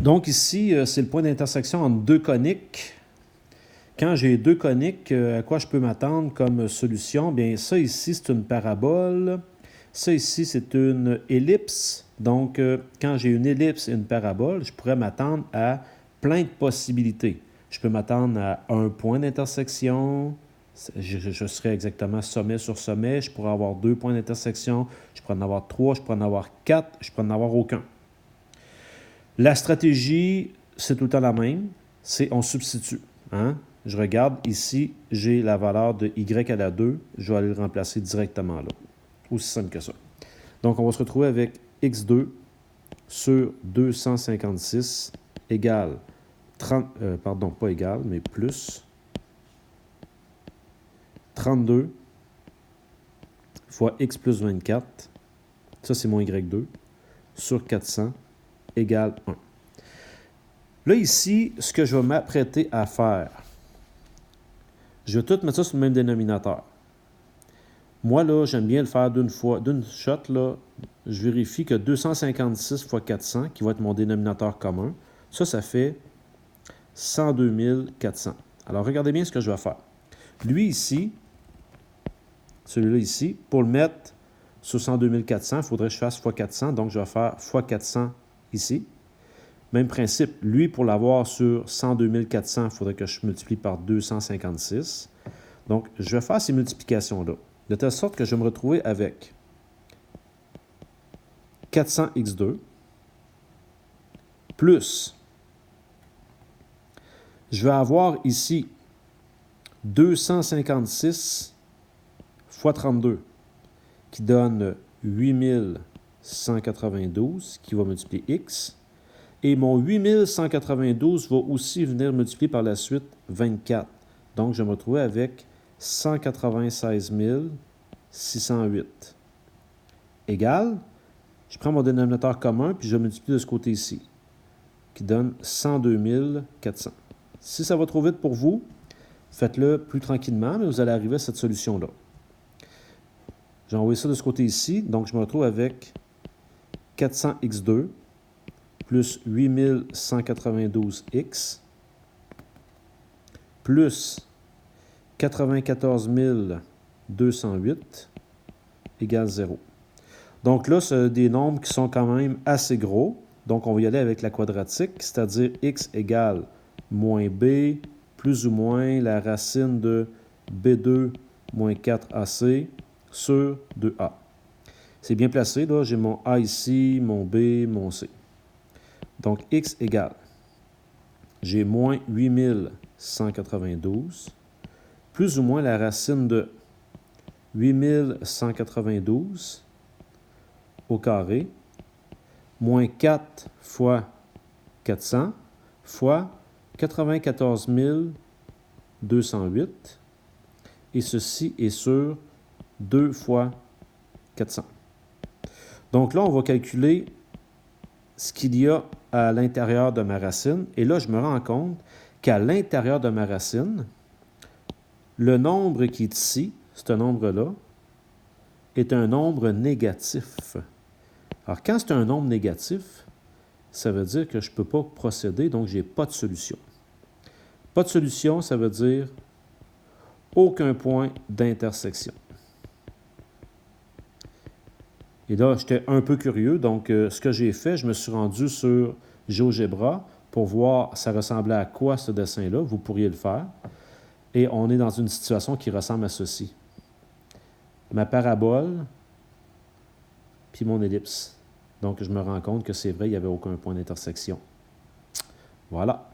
Donc ici, c'est le point d'intersection entre deux coniques. Quand j'ai deux coniques, à quoi je peux m'attendre comme solution? Bien, ça ici, c'est une parabole. Ça ici, c'est une ellipse. Donc, quand j'ai une ellipse et une parabole, je pourrais m'attendre à plein de possibilités. Je peux m'attendre à un point d'intersection. Je serais exactement sommet sur sommet. Je pourrais avoir deux points d'intersection. Je pourrais en avoir trois. Je pourrais en avoir quatre. Je pourrais en avoir aucun. La stratégie, c'est tout le temps la même. C'est on substitue. Hein? Je regarde ici, j'ai la valeur de y à la 2. Je vais aller le remplacer directement là. Aussi simple que ça. Donc, on va se retrouver avec x2 sur 256 égale 30, pardon, pas égal, mais plus 32 fois x plus 24, ça c'est mon y2, sur 400 égale 1. Là, ici, ce que je vais m'apprêter à faire, je vais tout mettre ça sur le même dénominateur. Moi, là, j'aime bien le faire d'une shot, là, je vérifie que 256 fois 400, qui va être mon dénominateur commun, ça fait 102 400. Alors, regardez bien ce que je vais faire. Lui ici, celui-là ici, pour le mettre sur 102 400, il faudrait que je fasse x 400, donc je vais faire x 400 ici. Même principe, lui, pour l'avoir sur 102 400, il faudrait que je multiplie par 256. Donc, je vais faire ces multiplications-là, de telle sorte que je vais me retrouver avec 400x2 plus, je vais avoir ici 256 fois 32, qui donne 8192, qui va multiplier x. Et mon 8192 va aussi venir multiplier par la suite 24. Donc, je vais me retrouver avec 196 608. Égal, je prends mon dénominateur commun, puis je multiplie de ce côté ici, qui donne 102 400. Si ça va trop vite pour vous, faites-le plus tranquillement, mais vous allez arriver à cette solution-là. J'ai envoyé ça de ce côté ici, donc je me retrouve avec 400x2 plus 8192x plus 94 208 égale 0. Donc là, c'est des nombres qui sont quand même assez gros. Donc, on va y aller avec la quadratique, c'est-à-dire x égale moins b plus ou moins la racine de b2 moins 4ac sur 2a. C'est bien placé, là. J'ai mon a ici, mon b, mon c. Donc, x égale, j'ai moins 8192, plus ou moins la racine de 8192 au carré, moins 4 fois 400 fois 94 208, et ceci est sur 2 fois 400. Donc là, on va calculer ce qu'il y a à l'intérieur de ma racine. Et là, je me rends compte qu'à l'intérieur de ma racine, le nombre qui est ici, ce nombre-là, est un nombre négatif. Alors, quand c'est un nombre négatif, ça veut dire que je ne peux pas procéder, donc je n'ai pas de solution. Pas de solution, ça veut dire aucun point d'intersection. Et là, j'étais un peu curieux, donc ce que j'ai fait, je me suis rendu sur GeoGebra pour voir ça ressemblait à quoi ce dessin-là. Vous pourriez le faire. Et on est dans une situation qui ressemble à ceci. Ma parabole, puis mon ellipse. Donc, je me rends compte que c'est vrai, il n'y avait aucun point d'intersection. Voilà.